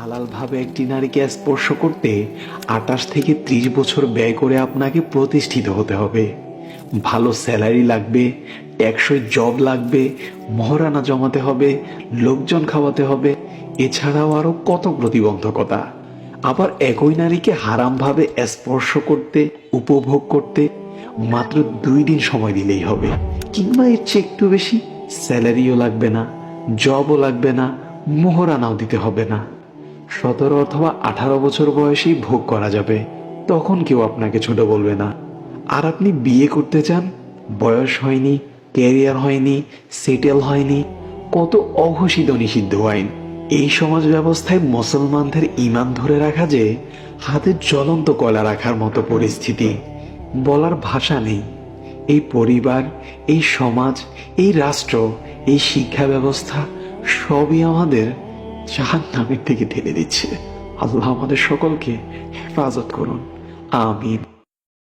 হালালভাবে একটি নারীকে স্পর্শ করতে 28 থেকে 30 বছর ব্যয় করে আপনাকে প্রতিষ্ঠিত হতে হবে। ভালো স্যালারি লাগবে, টেকসই জব লাগবে, মহারানা জমাতে হবে, লোকজন খাওয়াতে হবে, এছাড়াও আরো কত প্রতিবন্ধকতা। আবার একই নারীকে হারামভাবে স্পর্শ করতে, উপভোগ করতে মাত্র 2 দিন সময় দিলেই হবে, কিংবা এর চেয়ে একটু বেশি। স্যালারিও লাগবে না, জবও লাগবে না, মোহরানাও দিতে হবে না। 17 অথবা 18 বছর বয়সেই ভোগ করা যাবে, তখন কেউ আপনাকে ছোট বলবে না। আর আপনি বিয়ে করতে চান, বয়স হয়নি, ক্যারিয়ার হয়নি, সেটেল হয়নি, কত অঘোষিত নিষিদ্ধ আইন। এই সমাজ ব্যবস্থায় মুসলমানদের ঈমান ধরে রাখা যে হাতে জ্বলন্ত কয়লা রাখার মতো পরিস্থিতি, বলার ভাষা নেই। এই পরিবার, এই সমাজ, এই রাষ্ট্র, এই শিক্ষা ব্যবস্থা সবই আমাদের জাহান্নামের দিকে ঠেলে দিচ্ছে। আল্লাহ আমাদের সকলকে হেফাজত করুন, আমিন।